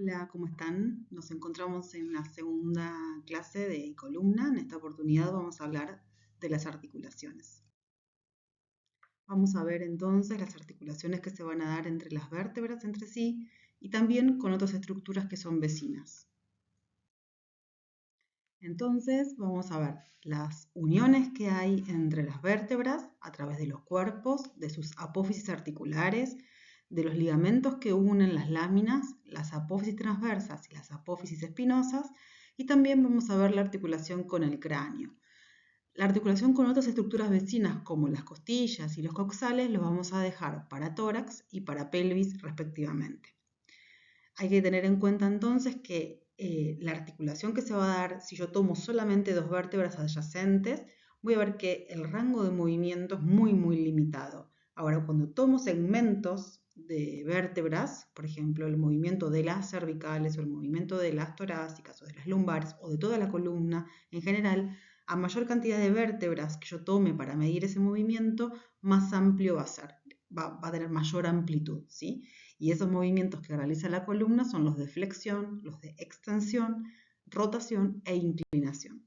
Hola, ¿cómo están? Nos encontramos en la segunda clase de columna. En esta oportunidad vamos a hablar de las articulaciones. Vamos a ver entonces las articulaciones que se van a dar entre las vértebras entre sí y también con otras estructuras que son vecinas. Entonces vamos a ver las uniones que hay entre las vértebras a través de los cuerpos, de sus apófisis articulares, de los ligamentos que unen las láminas, las apófisis transversas y las apófisis espinosas, y también vamos a ver la articulación con el cráneo. La articulación con otras estructuras vecinas como las costillas y los coxales los vamos a dejar para tórax y para pelvis respectivamente. Hay que tener en cuenta entonces que la articulación que se va a dar, si yo tomo solamente dos vértebras adyacentes, voy a ver que el rango de movimiento es muy limitado. Ahora, cuando tomo segmentos de vértebras, por ejemplo, el movimiento de las cervicales o el movimiento de las torácicas o de las lumbares o de toda la columna en general, a mayor cantidad de vértebras que yo tome para medir ese movimiento, más amplio va a ser, va a tener mayor amplitud, ¿sí? Y esos movimientos que realiza la columna son los de flexión, los de extensión, rotación e inclinación.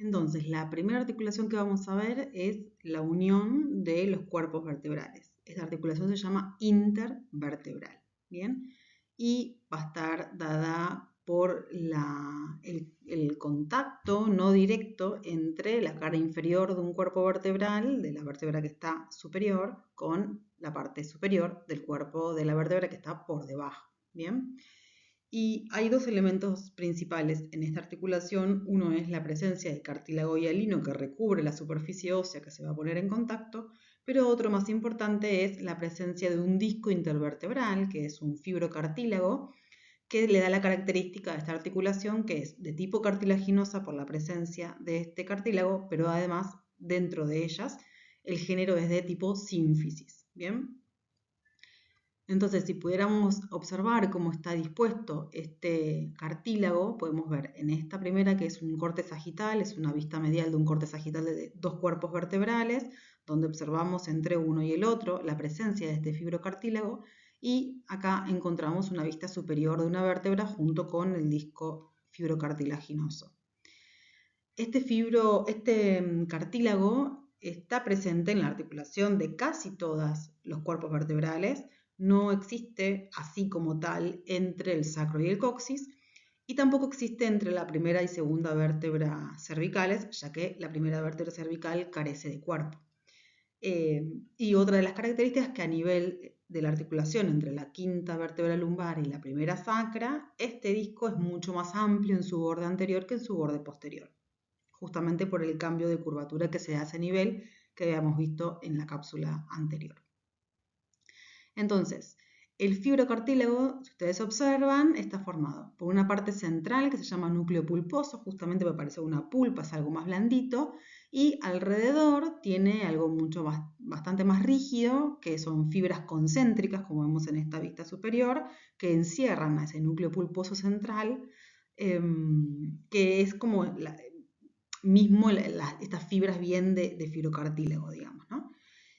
Entonces, la primera articulación que vamos a ver es la unión de los cuerpos vertebrales. Esta articulación se llama intervertebral, ¿bien? Y va a estar dada por el contacto no directo entre la cara inferior de un cuerpo vertebral, de la vértebra que está superior, con la parte superior del cuerpo de la vértebra que está por debajo, ¿bien? Y hay dos elementos principales en esta articulación. Uno es la presencia de cartílago hialino que recubre la superficie ósea que se va a poner en contacto, pero otro más importante es la presencia de un disco intervertebral, que es un fibrocartílago, que le da la característica de esta articulación, que es de tipo cartilaginosa por la presencia de este cartílago, pero además dentro de ellas el género es de tipo sínfisis. ¿Bien? Entonces, si pudiéramos observar cómo está dispuesto este cartílago, podemos ver en esta primera que es un corte sagital, es una vista medial de un corte sagital de dos cuerpos vertebrales, donde observamos entre uno y el otro la presencia de este fibrocartílago, y acá encontramos una vista superior de una vértebra junto con el disco fibrocartilaginoso. Este cartílago está presente en la articulación de casi todos los cuerpos vertebrales, no existe así como tal entre el sacro y el coxis, y tampoco existe entre la primera y segunda vértebra cervicales, ya que la primera vértebra cervical carece de cuerpo. Y otra de las características es que a nivel de la articulación entre la quinta vértebra lumbar y la primera sacra, este disco es mucho más amplio en su borde anterior que en su borde posterior, justamente por el cambio de curvatura que se hace a nivel que habíamos visto en la cápsula anterior. Entonces, el fibrocartílago, si ustedes observan, está formado por una parte central que se llama núcleo pulposo, justamente me parece una pulpa, es algo más blandito, y alrededor tiene algo bastante más rígido, que son fibras concéntricas, como vemos en esta vista superior, que encierran a ese núcleo pulposo central, que es como estas fibras bien de fibrocartílago, digamos, ¿no?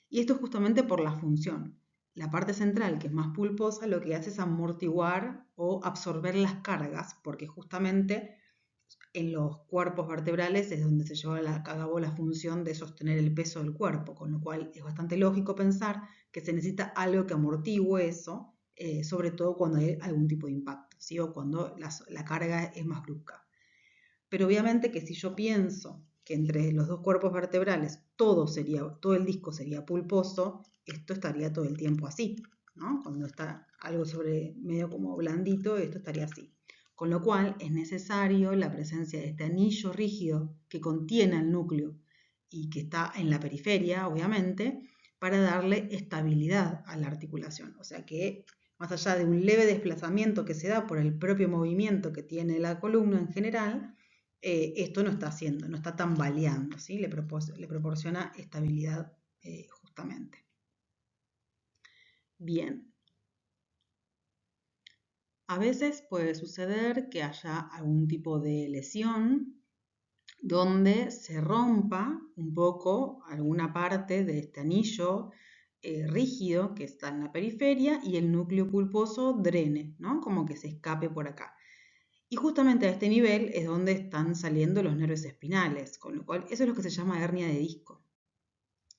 Y esto es justamente por la función. La parte central, que es más pulposa, lo que hace es amortiguar o absorber las cargas, porque justamente en los cuerpos vertebrales es donde se lleva a cabo la función de sostener el peso del cuerpo, con lo cual es bastante lógico pensar que se necesita algo que amortigue eso, sobre todo cuando hay algún tipo de impacto, ¿sí? O cuando la carga es más brusca. Pero obviamente que si yo pienso que entre los dos cuerpos vertebrales todo el disco sería pulposo, esto estaría todo el tiempo así, ¿no? Cuando está algo sobre medio como blandito, esto estaría así. Con lo cual es necesario la presencia de este anillo rígido que contiene el núcleo y que está en la periferia, obviamente, para darle estabilidad a la articulación. O sea que más allá de un leve desplazamiento que se da por el propio movimiento que tiene la columna en general, esto no está tambaleando, ¿sí? Le proporciona estabilidad justamente. Bien. A veces puede suceder que haya algún tipo de lesión donde se rompa un poco alguna parte de este anillo rígido, que está en la periferia, y el núcleo pulposo drene, ¿no? Como que se escape por acá. Y justamente a este nivel es donde están saliendo los nervios espinales, con lo cual eso es lo que se llama hernia de disco.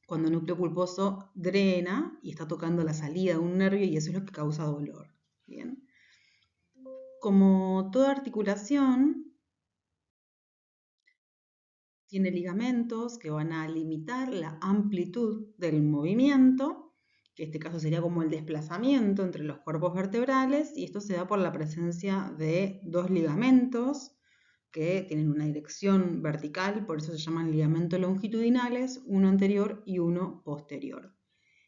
Cuando el núcleo pulposo drena y está tocando la salida de un nervio y eso es lo que causa dolor. Bien. Como toda articulación, tiene ligamentos que van a limitar la amplitud del movimiento, que en este caso sería como el desplazamiento entre los cuerpos vertebrales, y esto se da por la presencia de dos ligamentos que tienen una dirección vertical, por eso se llaman ligamentos longitudinales, uno anterior y uno posterior.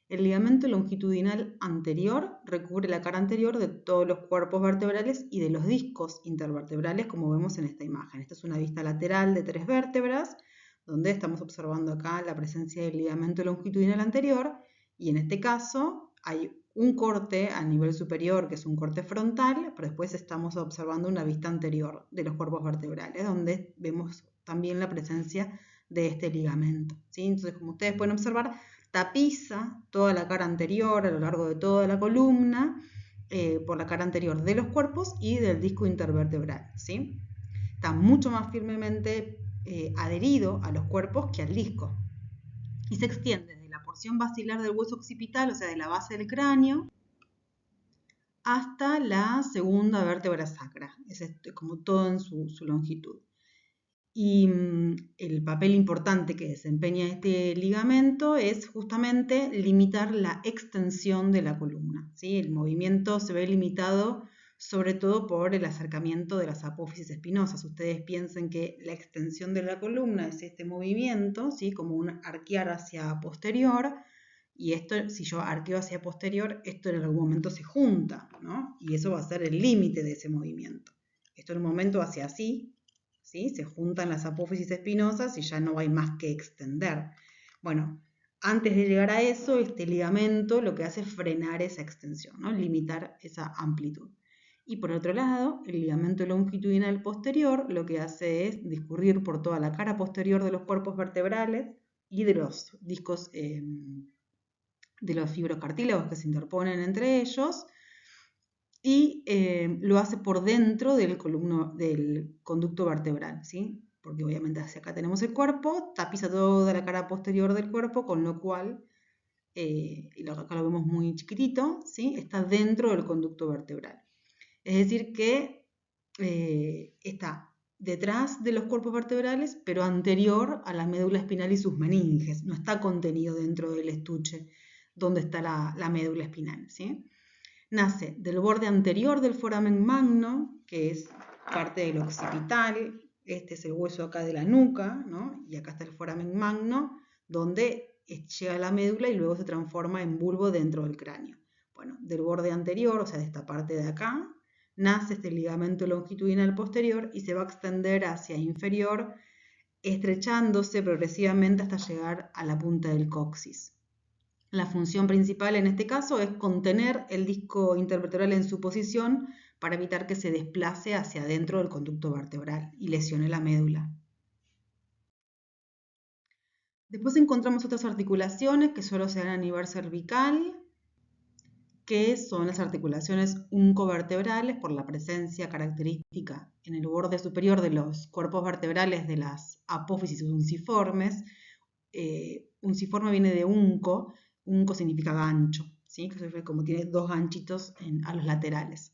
El ligamento longitudinal anterior recubre la cara anterior de todos los cuerpos vertebrales y de los discos intervertebrales, como vemos en esta imagen. Esta es una vista lateral de 3 vértebras, donde estamos observando acá la presencia del ligamento longitudinal anterior, y en este caso hay un corte a nivel superior, que es un corte frontal, pero después estamos observando una vista anterior de los cuerpos vertebrales, donde vemos también la presencia de este ligamento, ¿sí? Entonces, como ustedes pueden observar, tapiza toda la cara anterior a lo largo de toda la columna, por la cara anterior de los cuerpos y del disco intervertebral, ¿sí? Está mucho más firmemente adherido a los cuerpos que al disco. Y se extiende desde la porción basilar del hueso occipital, o sea, de la base del cráneo, hasta la segunda vértebra sacra. Es como todo en su longitud. Y el papel importante que desempeña este ligamento es justamente limitar la extensión de la columna, ¿sí? El movimiento se ve limitado sobre todo por el acercamiento de las apófisis espinosas. Ustedes piensen que la extensión de la columna es este movimiento, ¿sí? Como un arquear hacia posterior, y esto, si yo arqueo hacia posterior, esto en algún momento se junta, ¿no? Y eso va a ser el límite de ese movimiento. Esto en un momento hace así, ¿sí? Se juntan las apófisis espinosas y ya no hay más que extender. Bueno, antes de llegar a eso, este ligamento lo que hace es frenar esa extensión, ¿no? Limitar esa amplitud. Y por otro lado, el ligamento longitudinal posterior lo que hace es discurrir por toda la cara posterior de los cuerpos vertebrales y de los discos, de los fibrocartílagos que se interponen entre ellos, y lo hace por dentro del conducto vertebral, ¿sí? Porque obviamente hacia acá tenemos el cuerpo, tapiza toda la cara posterior del cuerpo, con lo cual, y acá lo vemos muy chiquitito, ¿sí? Está dentro del conducto vertebral. Es decir que está detrás de los cuerpos vertebrales, pero anterior a la médula espinal y sus meninges, no está contenido dentro del estuche donde está la médula espinal, ¿sí? Nace del borde anterior del foramen magno, que es parte del occipital. Este es el hueso acá de la nuca, ¿no? Y acá está el foramen magno, donde llega a la médula y luego se transforma en bulbo dentro del cráneo. Bueno, del borde anterior, o sea, de esta parte de acá, nace este ligamento longitudinal posterior y se va a extender hacia inferior, estrechándose progresivamente hasta llegar a la punta del coxis. La función principal en este caso es contener el disco intervertebral en su posición para evitar que se desplace hacia adentro del conducto vertebral y lesione la médula. Después encontramos otras articulaciones que solo se dan a nivel cervical, que son las articulaciones uncovertebrales por la presencia característica en el borde superior de los cuerpos vertebrales de las apófisis unciformes. Unciforme viene de unco. Unco significa gancho, ¿sí? Como tiene dos ganchitos a los laterales.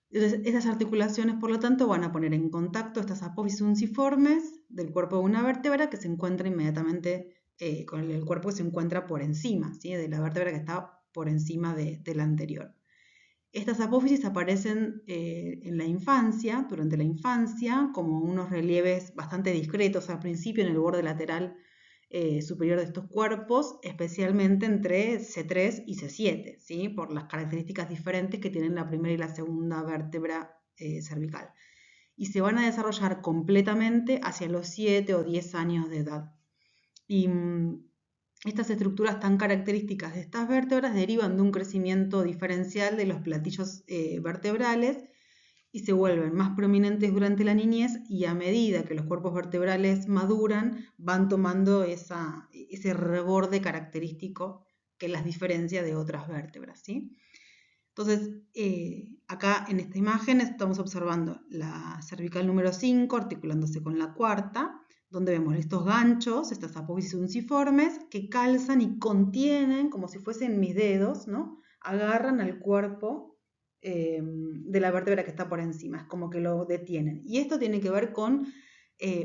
Entonces, estas articulaciones, por lo tanto, van a poner en contacto estas apófisis unciformes del cuerpo de una vértebra que se encuentra inmediatamente con el cuerpo que se encuentra por encima, ¿sí? De la vértebra que está por encima de la anterior. Estas apófisis aparecen en la infancia, durante la infancia, como unos relieves bastante discretos al principio en el borde lateral superior de estos cuerpos, especialmente entre C3 y C7, ¿sí? Por las características diferentes que tienen la primera y la segunda vértebra cervical. Y se van a desarrollar completamente hacia los 7 o 10 años de edad. Y estas estructuras tan características de estas vértebras derivan de un crecimiento diferencial de los platillos vertebrales y se vuelven más prominentes durante la niñez, y a medida que los cuerpos vertebrales maduran van tomando ese reborde característico que las diferencia de otras vértebras, ¿sí? Entonces, acá en esta imagen estamos observando la cervical número 5 articulándose con la cuarta, donde vemos estos ganchos, estas apófisis unciformes, que calzan y contienen, como si fuesen mis dedos, ¿no? Agarran al cuerpo de la vértebra que está por encima, es como que lo detienen. Y esto tiene que ver con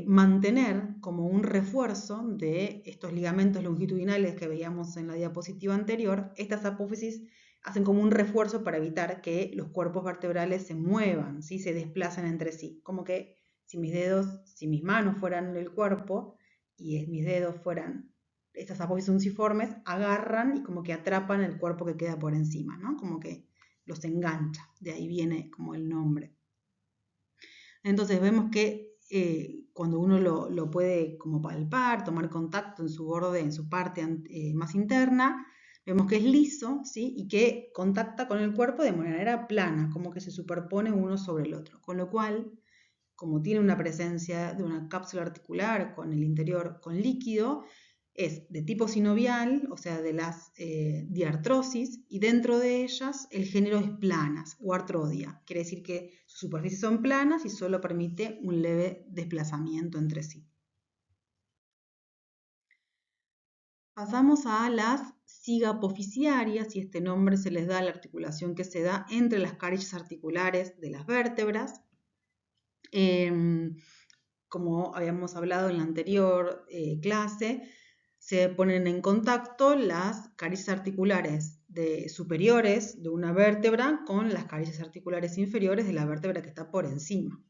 mantener como un refuerzo de estos ligamentos longitudinales que veíamos en la diapositiva anterior. Estas apófisis hacen como un refuerzo para evitar que los cuerpos vertebrales se muevan, ¿sí? Se desplacen entre sí. Como que si mis manos fueran el cuerpo y mis dedos fueran estas apófisis unciformes, agarran y como que atrapan el cuerpo que queda por encima, ¿no? Como que los engancha. De ahí viene como el nombre. Entonces vemos que cuando uno lo puede como palpar, tomar contacto en su borde, en su parte más interna, vemos que es liso, ¿sí? Y que contacta con el cuerpo de manera plana, como que se superpone uno sobre el otro. Con lo cual, como tiene una presencia de una cápsula articular con el interior con líquido, es de tipo sinovial, o sea, de las diartrosis, y dentro de ellas el género es planas o artrodia. Quiere decir que sus superficies son planas y solo permite un leve desplazamiento entre sí. Pasamos a las cigapoficiarias, y este nombre se les da a la articulación que se da entre las carillas articulares de las vértebras. Como habíamos hablado en la anterior clase, se ponen en contacto las carillas articulares superiores de una vértebra con las carillas articulares inferiores de la vértebra que está por encima.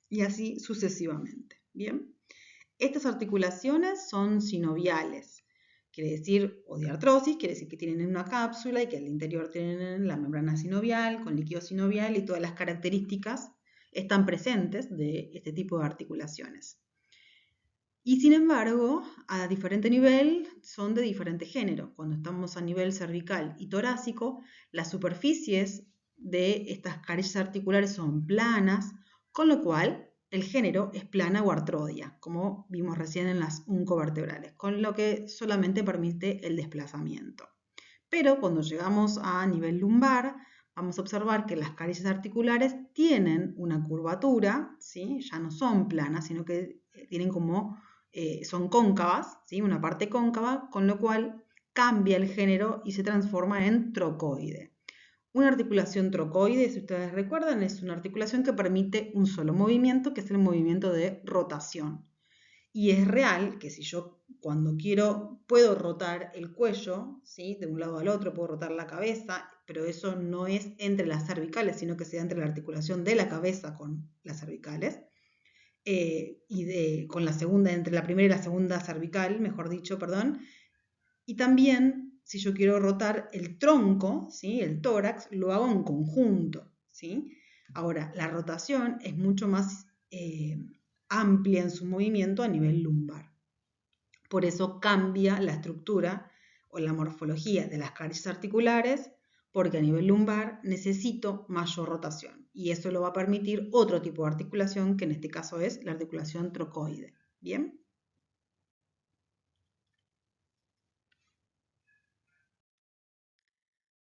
Y así sucesivamente. Bien. Estas articulaciones son sinoviales, quiere decir, o diartrosis, quiere decir que tienen una cápsula y que al interior tienen la membrana sinovial con líquido sinovial y todas las características están presentes de este tipo de articulaciones. Y sin embargo, a diferente nivel son de diferente género. Cuando estamos a nivel cervical y torácico, las superficies de estas carillas articulares son planas, con lo cual el género es plana o artrodia, como vimos recién en las oncovertebrales, con lo que solamente permite el desplazamiento. Pero cuando llegamos a nivel lumbar, vamos a observar que las carillas articulares tienen una curvatura, ¿sí? Ya no son planas, sino que tienen como son cóncavas, ¿sí? Una parte cóncava, con lo cual cambia el género y se transforma en trocoide. Una articulación trocoide, si ustedes recuerdan, es una articulación que permite un solo movimiento, que es el movimiento de rotación. Y es real que si yo cuando quiero puedo rotar el cuello, ¿sí? De un lado al otro, puedo rotar la cabeza, pero eso no es entre las cervicales, sino que se da entre la articulación de la cabeza con las cervicales. Con la segunda, entre la primera y la segunda cervical, mejor dicho, perdón. Y también, si yo quiero rotar el tronco, ¿sí? El tórax, lo hago en conjunto, ¿sí? Ahora, la rotación es mucho más amplia en su movimiento a nivel lumbar. Por eso cambia la estructura o la morfología de las carillas articulares, porque a nivel lumbar necesito mayor rotación y eso lo va a permitir otro tipo de articulación, que en este caso es la articulación trocoide. ¿Bien?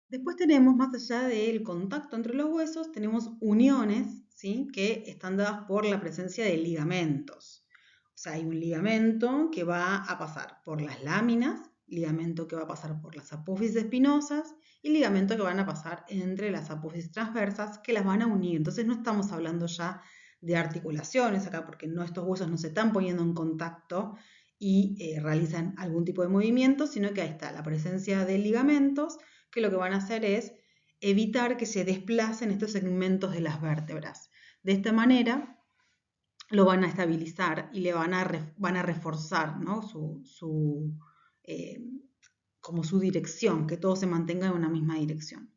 Después tenemos, más allá del contacto entre los huesos, tenemos uniones, ¿sí? Que están dadas por la presencia de ligamentos. O sea, hay un ligamento que va a pasar por las láminas, ligamento que va a pasar por las apófisis espinosas y ligamento que van a pasar entre las apófisis transversas que las van a unir. Entonces no estamos hablando ya de articulaciones acá, porque estos huesos no se están poniendo en contacto y realizan algún tipo de movimiento, sino que ahí está la presencia de ligamentos que lo que van a hacer es evitar que se desplacen estos segmentos de las vértebras. De esta manera lo van a estabilizar y le van a reforzar, ¿no? como su dirección, que todo se mantenga en una misma dirección.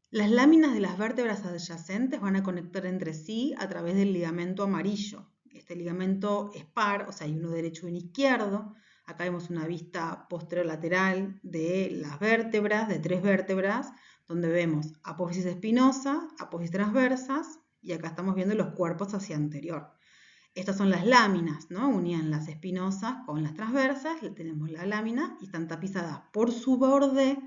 Las láminas de las vértebras adyacentes van a conectar entre sí a través del ligamento amarillo. Este ligamento es par, o sea, hay uno derecho y uno izquierdo. Acá vemos una vista posterolateral de las vértebras, de 3 vértebras, donde vemos apófisis espinosa, apófisis transversas, y acá estamos viendo los cuerpos hacia anterior. Estas son las láminas, ¿no? Unían las espinosas con las transversas, tenemos la lámina y están tapizadas por su borde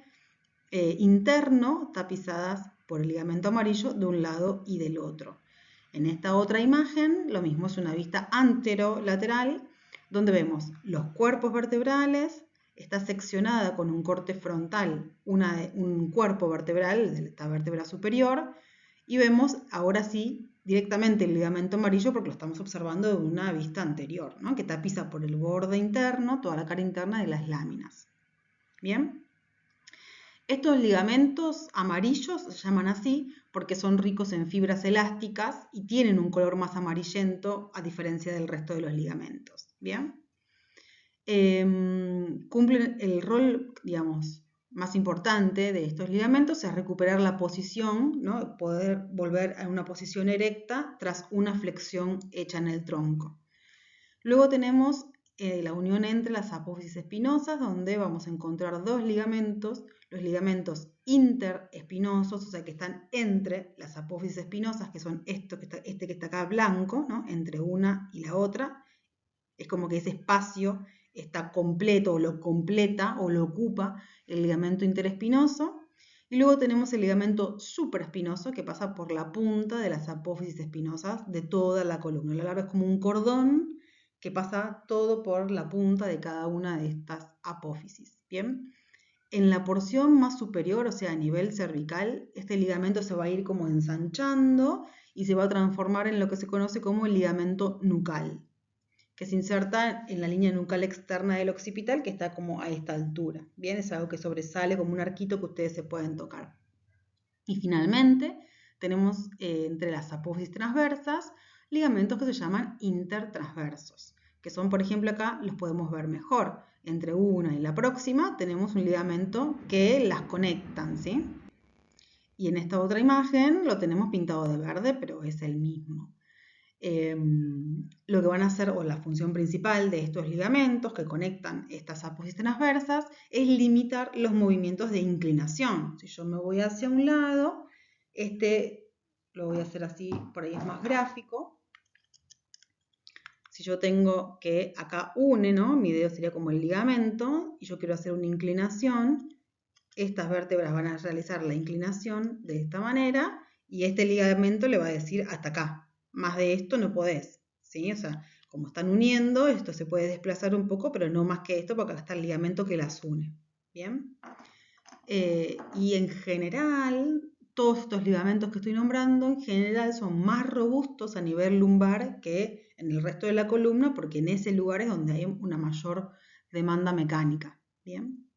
interno, tapizadas por el ligamento amarillo de un lado y del otro. En esta otra imagen, lo mismo, es una vista anterolateral, donde vemos los cuerpos vertebrales, está seccionada con un corte frontal un cuerpo vertebral de esta vértebra superior, y vemos ahora sí directamente el ligamento amarillo porque lo estamos observando de una vista anterior, ¿no? Que tapiza por el borde interno toda la cara interna de las láminas. Bien. Estos ligamentos amarillos se llaman así porque son ricos en fibras elásticas y tienen un color más amarillento a diferencia del resto de los ligamentos. ¿Bien? Cumplen el rol, digamos, más importante de estos ligamentos es recuperar la posición, ¿no? Poder volver a una posición erecta tras una flexión hecha en el tronco. Luego tenemos la unión entre las apófisis espinosas, donde vamos a encontrar dos ligamentos, los ligamentos interespinosos, o sea que están entre las apófisis espinosas, que son este que está acá blanco, ¿no? Entre una y la otra. Es como que ese espacio está completo o lo completa o lo ocupa el ligamento interespinoso. Y luego tenemos el ligamento supraespinoso que pasa por la punta de las apófisis espinosas de toda la columna. La larga es como un cordón que pasa todo por la punta de cada una de estas apófisis. ¿Bien? En la porción más superior, o sea, a nivel cervical, este ligamento se va a ir como ensanchando y se va a transformar en lo que se conoce como el ligamento nucal, que se inserta en la línea nucal externa del occipital, que está como a esta altura. Bien, es algo que sobresale como un arquito que ustedes se pueden tocar. Y finalmente tenemos entre las apófisis transversas ligamentos que se llaman intertransversos, que son, por ejemplo, acá los podemos ver mejor. Entre una y la próxima tenemos un ligamento que las conectan, ¿sí? Y en esta otra imagen lo tenemos pintado de verde, pero es el mismo. Lo que van a hacer, o la función principal de estos ligamentos que conectan estas apófisis transversas, es limitar los movimientos de inclinación. Si yo me voy hacia un lado, lo voy a hacer así, por ahí es más gráfico. Si yo tengo que acá une, ¿no? Mi dedo sería como el ligamento, y yo quiero hacer una inclinación, estas vértebras van a realizar la inclinación de esta manera, y este ligamento le va a decir hasta acá. Más de esto no podés, ¿sí? O sea, como están uniendo, esto se puede desplazar un poco, pero no más que esto, porque acá está el ligamento que las une. ¿Bien? Y en general, todos estos ligamentos que estoy nombrando, en general son más robustos a nivel lumbar que en el resto de la columna, porque en ese lugar es donde hay una mayor demanda mecánica. ¿Bien?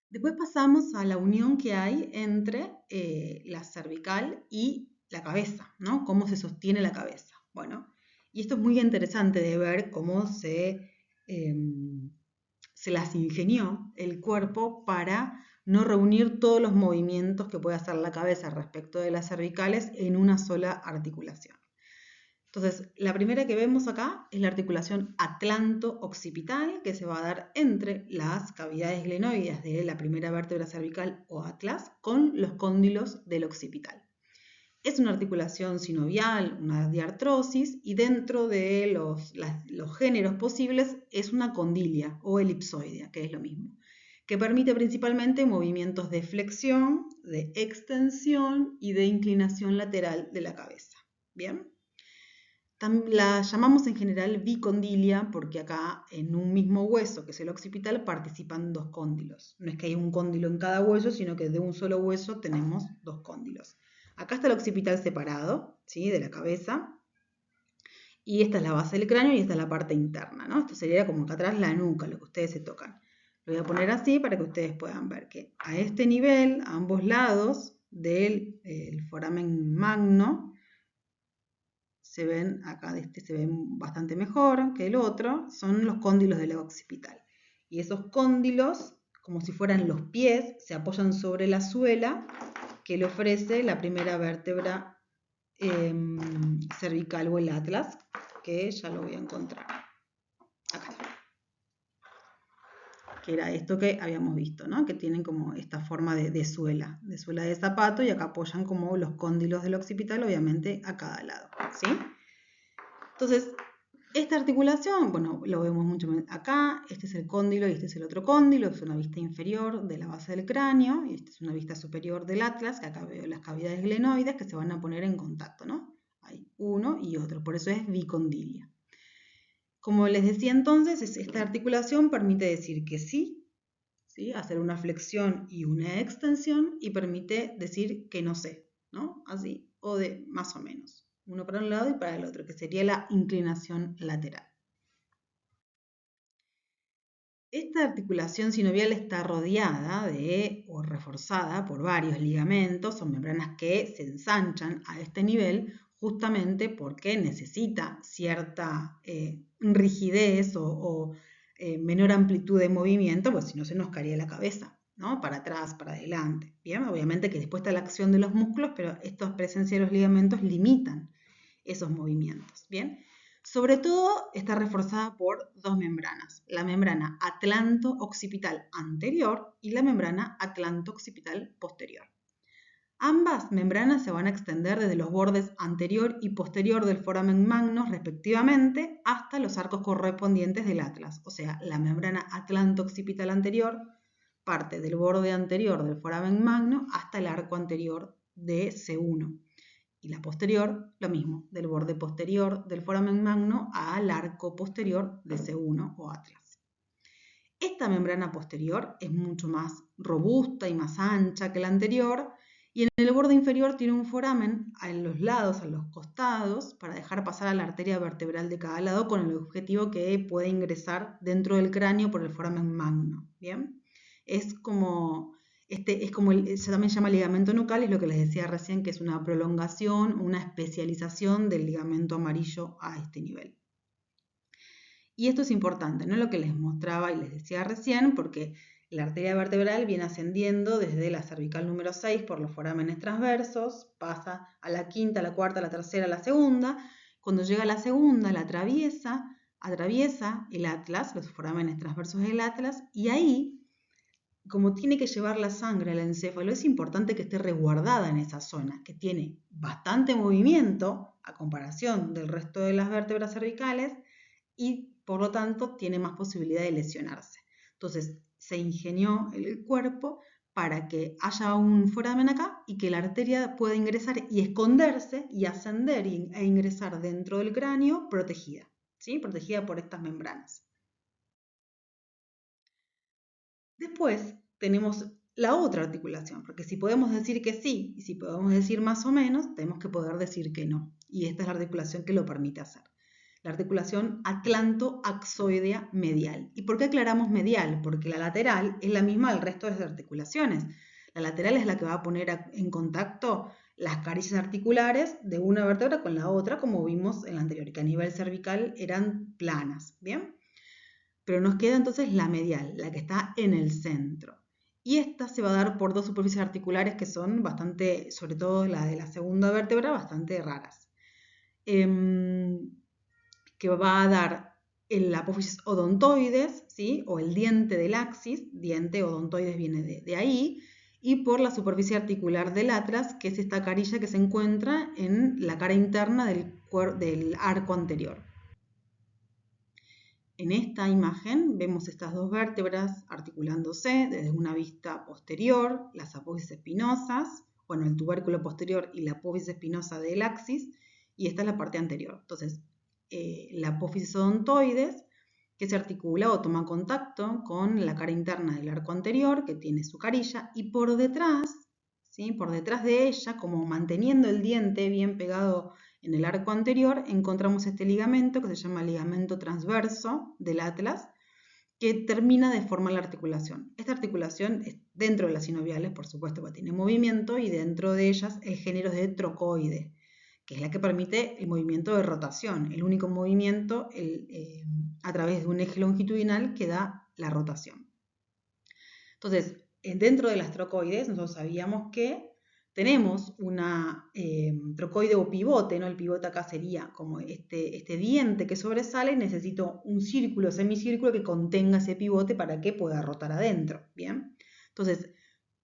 Después pasamos a la unión que hay entre la cervical y la cabeza, ¿no? Cómo se sostiene la cabeza. Bueno, y esto es muy interesante de ver cómo se las ingenió el cuerpo para no reunir todos los movimientos que puede hacer la cabeza respecto de las cervicales en una sola articulación. Entonces, la primera que vemos acá es la articulación atlanto-occipital, que se va a dar entre las cavidades glenoides de la primera vértebra cervical o atlas con los cóndilos del occipital. Es una articulación sinovial, una diartrosis, y dentro de los géneros posibles es una condilia o elipsoidea, que es lo mismo, que permite principalmente movimientos de flexión, de extensión y de inclinación lateral de la cabeza. ¿Bien? La llamamos en general bicondilia porque acá en un mismo hueso, que es el occipital, participan dos cóndilos. No es que haya un cóndilo en cada hueso, sino que de un solo hueso tenemos dos cóndilos. Acá está el occipital separado, ¿sí? De la cabeza. Y esta es la base del cráneo y esta es la parte interna, ¿no? Esto sería como acá atrás la nuca, lo que ustedes se tocan. Lo voy a poner así para que ustedes puedan ver que a este nivel, a ambos lados del foramen magno, se ven acá, se ven bastante mejor que el otro, son los cóndilos del occipital. Y esos cóndilos, como si fueran los pies, se apoyan sobre la suela que le ofrece la primera vértebra cervical o el atlas, que ya lo voy a encontrar. Acá está. Que era esto que habíamos visto, ¿no? Que tienen como esta forma de suela de zapato, y acá apoyan como los cóndilos del occipital, obviamente a cada lado, ¿sí? Entonces, esta articulación, bueno, lo vemos mucho acá, este es el cóndilo y este es el otro cóndilo, es una vista inferior de la base del cráneo, y esta es una vista superior del atlas, que acá veo las cavidades glenoides que se van a poner en contacto, ¿no? Hay uno y otro, por eso es bicondilia. Como les decía entonces, esta articulación permite decir que sí, ¿sí? Hacer una flexión y una extensión, y permite decir que no sé, ¿no? Así, o de más o menos. Uno para un lado y para el otro, que sería la inclinación lateral. Esta articulación sinovial está rodeada o reforzada por varios ligamentos o membranas que se ensanchan a este nivel justamente porque necesita cierta rigidez o menor amplitud de movimiento, pues si no se nos caería la cabeza, ¿no? Para atrás, para adelante. Bien, obviamente que después está la acción de los músculos, pero esta presencia de los ligamentos limitan esos movimientos. Bien. Sobre todo está reforzada por dos membranas, la membrana atlanto-occipital anterior y la membrana atlanto-occipital posterior. Ambas membranas se van a extender desde los bordes anterior y posterior del foramen magno respectivamente hasta los arcos correspondientes del atlas, o sea, la membrana atlanto-occipital anterior parte del borde anterior del foramen magno hasta el arco anterior de C1. Y la posterior, lo mismo, del borde posterior del foramen magno al arco posterior de C1 o atlas. Esta membrana posterior es mucho más robusta y más ancha que la anterior, y en el borde inferior tiene un foramen en los lados, a los costados, para dejar pasar a la arteria vertebral de cada lado con el objetivo que pueda ingresar dentro del cráneo por el foramen magno. ¿Bien? Es como se también llama ligamento nucal, es lo que les decía recién, que es una prolongación, una especialización del ligamento amarillo a este nivel. Y esto es importante, ¿no? Lo que les mostraba y les decía recién, porque la arteria vertebral viene ascendiendo desde la cervical número 6 por los forámenes transversos, pasa a la quinta, a la cuarta, a la tercera, a la segunda. Cuando llega a la segunda, la atraviesa el atlas, los forámenes transversos del atlas, y ahí, como tiene que llevar la sangre al encéfalo, es importante que esté resguardada en esa zona, que tiene bastante movimiento a comparación del resto de las vértebras cervicales y por lo tanto tiene más posibilidad de lesionarse. Entonces se ingenió el cuerpo para que haya un foramen acá y que la arteria pueda ingresar y esconderse y ascender e ingresar dentro del cráneo protegida, ¿sí? Protegida por estas membranas. Después tenemos la otra articulación, porque si podemos decir que sí y si podemos decir más o menos, tenemos que poder decir que no. Y esta es la articulación que lo permite hacer. La articulación atlanto-axoidea medial. ¿Y por qué aclaramos medial? Porque la lateral es la misma del resto de las articulaciones. La lateral es la que va a poner en contacto las carillas articulares de una vértebra con la otra, como vimos en la anterior, que a nivel cervical eran planas. ¿Bien? Pero nos queda entonces la medial, la que está en el centro. Y esta se va a dar por dos superficies articulares que son bastante, sobre todo la de la segunda vértebra, bastante raras. Que va a dar el apófisis odontoides, ¿sí? O el diente del axis, diente odontoides viene de ahí, y por la superficie articular del atlas, que es esta carilla que se encuentra en la cara interna del arco anterior. En esta imagen vemos estas dos vértebras articulándose desde una vista posterior, las apófisis espinosas, bueno, el tubérculo posterior y la apófisis espinosa del axis, y esta es la parte anterior. Entonces, la apófisis odontoides, que se articula o toma contacto con la cara interna del arco anterior, que tiene su carilla, y por detrás, ¿sí? Por detrás de ella, como manteniendo el diente bien pegado en el arco anterior, encontramos este ligamento que se llama ligamento transverso del atlas, que termina de formar la articulación. Esta articulación es dentro de las sinoviales, por supuesto, porque tiene movimiento, y dentro de ellas el género de trocoide, que es la que permite el movimiento de rotación, el único movimiento a través de un eje longitudinal que da la rotación. Entonces, dentro de las trocoides, nosotros sabíamos que tenemos una trocoide o pivote, ¿no? El pivote acá sería como este diente que sobresale, necesito un círculo, semicírculo que contenga ese pivote para que pueda rotar adentro, ¿bien? Entonces,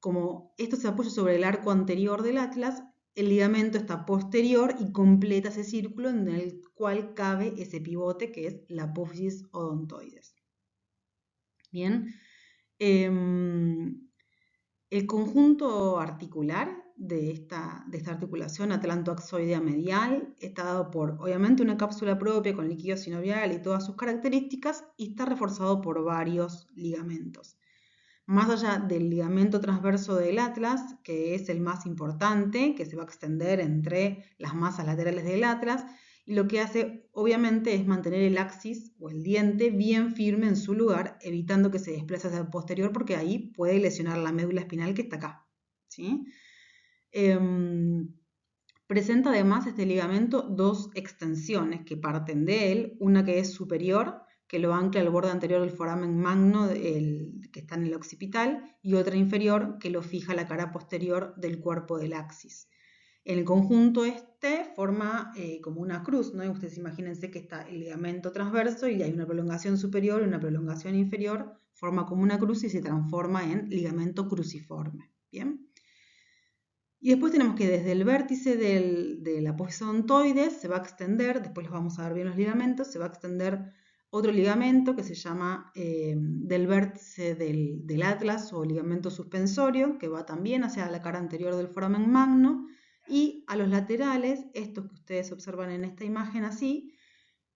como esto se apoya sobre el arco anterior del atlas, el ligamento está posterior y completa ese círculo en el cual cabe ese pivote que es la apófisis odontoides. Bien, el conjunto articular de esta articulación atlantoaxoidea medial está dado por, obviamente, una cápsula propia con líquido sinovial y todas sus características, y está reforzado por varios ligamentos. Más allá del ligamento transverso del atlas, que es el más importante, que se va a extender entre las masas laterales del atlas, y lo que hace, obviamente, es mantener el axis o el diente bien firme en su lugar, evitando que se desplace hacia el posterior, porque ahí puede lesionar la médula espinal que está acá, ¿sí? Presenta además este ligamento dos extensiones que parten de él, una que es superior, que lo ancla al borde anterior del foramen magno que está en el occipital, y otra inferior que lo fija a la cara posterior del cuerpo del axis. En el conjunto forma como una cruz, ¿no? Ustedes imagínense que está el ligamento transverso y hay una prolongación superior y una prolongación inferior, forma como una cruz y se transforma en ligamento cruciforme, ¿bien? Y después tenemos que desde el vértice de la apófisis odontoides se va a extender, después los vamos a ver bien los ligamentos, se va a extender otro ligamento que se llama del vértice del atlas o ligamento suspensorio, que va también hacia la cara anterior del foramen magno, y a los laterales, estos que ustedes observan en esta imagen así,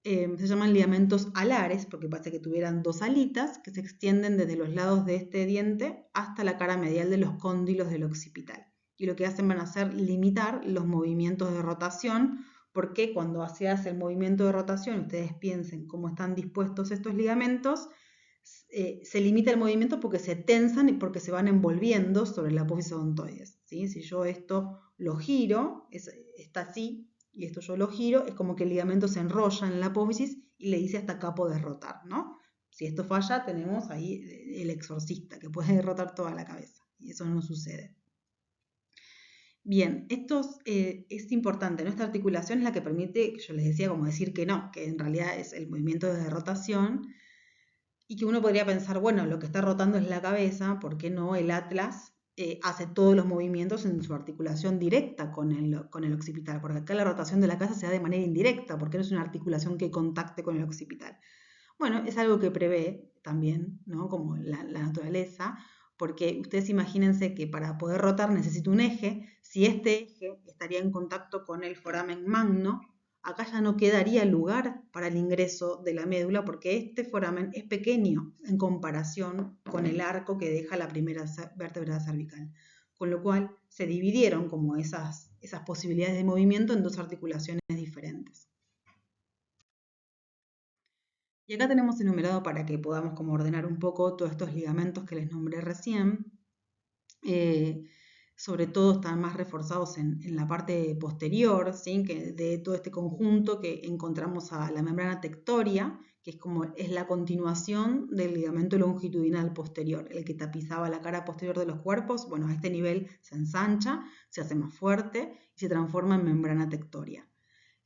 se llaman ligamentos alares, porque parece que tuvieran dos alitas que se extienden desde los lados de este diente hasta la cara medial de los cóndilos del occipital. Y lo que hacen van a ser limitar los movimientos de rotación, porque cuando se hace el movimiento de rotación, ustedes piensen cómo están dispuestos estos ligamentos, se limita el movimiento porque se tensan y porque se van envolviendo sobre la apófisis odontoides, ¿sí? Si yo esto lo giro, está así, y esto yo lo giro, es como que el ligamento se enrolla en la apófisis y le dice hasta acá poder rotar, ¿no? Si esto falla, tenemos ahí el exorcista, que puede derrotar toda la cabeza, y eso no sucede. Bien, esto es importante, ¿no? Esta articulación es la que permite, yo les decía, como decir que no, que en realidad es el movimiento de rotación, y que uno podría pensar, bueno, lo que está rotando es la cabeza, ¿por qué no el atlas hace todos los movimientos en su articulación directa con el occipital? Porque acá la rotación de la cabeza se da de manera indirecta, porque no es una articulación que contacte con el occipital. Bueno, es algo que prevé también, ¿no? Como la naturaleza, porque ustedes imagínense que para poder rotar necesito un eje. Si este eje estaría en contacto con el foramen magno, acá ya no quedaría lugar para el ingreso de la médula, porque este foramen es pequeño en comparación con el arco que deja la primera vértebra cervical. Con lo cual se dividieron como esas posibilidades de movimiento en dos articulaciones diferentes. Y acá tenemos enumerado para que podamos como ordenar un poco todos estos ligamentos que les nombré recién. Sobre todo están más reforzados en la parte posterior, ¿sí? Que de todo este conjunto que encontramos a la membrana tectoria, que es la continuación del ligamento longitudinal posterior, el que tapizaba la cara posterior de los cuerpos. Bueno, a este nivel se ensancha, se hace más fuerte y se transforma en membrana tectoria,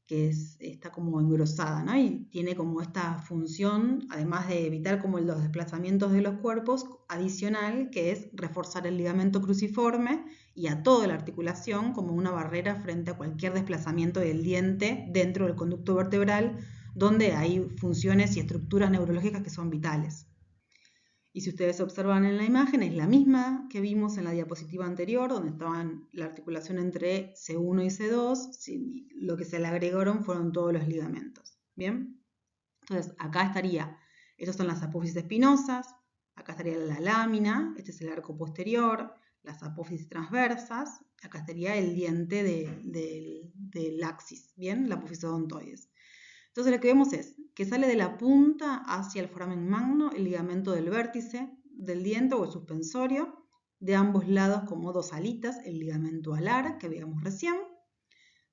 que está como engrosada, ¿no? Y tiene como esta función, además de evitar como los desplazamientos de los cuerpos, adicional, que es reforzar el ligamento cruciforme y a toda la articulación como una barrera frente a cualquier desplazamiento del diente dentro del conducto vertebral, donde hay funciones y estructuras neurológicas que son vitales. Y si ustedes observan en la imagen, es la misma que vimos en la diapositiva anterior, donde estaban la articulación entre C1 y C2. Lo que se le agregaron fueron todos los ligamentos. ¿Bien? Entonces, acá estaría, estas son las apófisis espinosas, acá estaría la lámina, este es el arco posterior, las apófisis transversas, acá estaría el diente del axis, ¿bien? La apófisis odontoides. Entonces lo que vemos es que sale de la punta hacia el foramen magno el ligamento del vértice del diente o el suspensorio, de ambos lados como dos alitas, el ligamento alar que veíamos recién.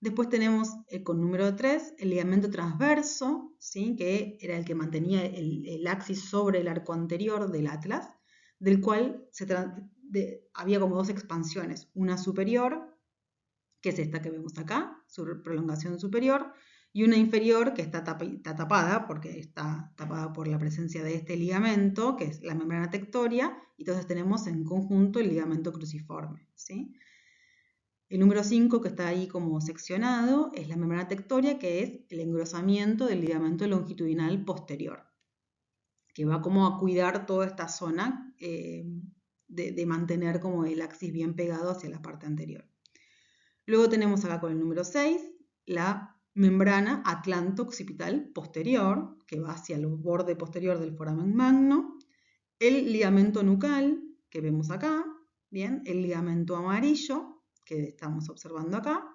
Después tenemos con número 3 el ligamento transverso, ¿sí? Que era el que mantenía el axis sobre el arco anterior del atlas, del cual había como dos expansiones, una superior, que es esta que vemos acá, su prolongación superior, y una inferior que está tapada, porque está tapada por la presencia de este ligamento, que es la membrana tectoria, y entonces tenemos en conjunto el ligamento cruciforme, ¿sí? El número 5, que está ahí como seccionado, es la membrana tectoria, que es el engrosamiento del ligamento longitudinal posterior, que va como a cuidar toda esta zona de mantener como el axis bien pegado hacia la parte anterior. Luego tenemos acá con el número 6 la membrana atlanto-occipital posterior, que va hacia el borde posterior del foramen magno, el ligamento nucal, que vemos acá, bien, el ligamento amarillo, que estamos observando acá,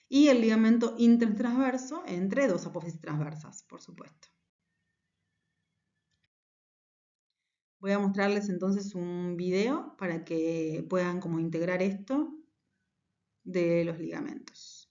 y el ligamento intertransverso entre dos apófisis transversas, por supuesto. Voy a mostrarles entonces un video para que puedan como integrar esto de los ligamentos.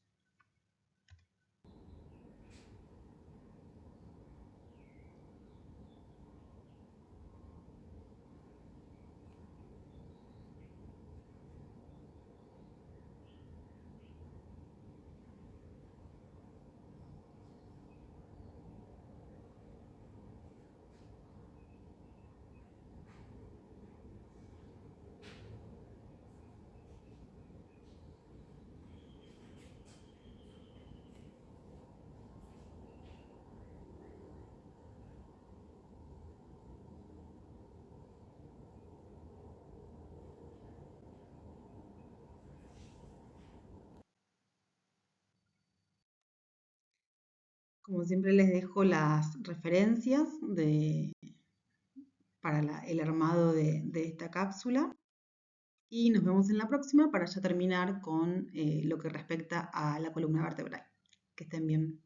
Como siempre les dejo las referencias para el armado de esta cápsula y nos vemos en la próxima para ya terminar con lo que respecta a la columna vertebral. Que estén bien.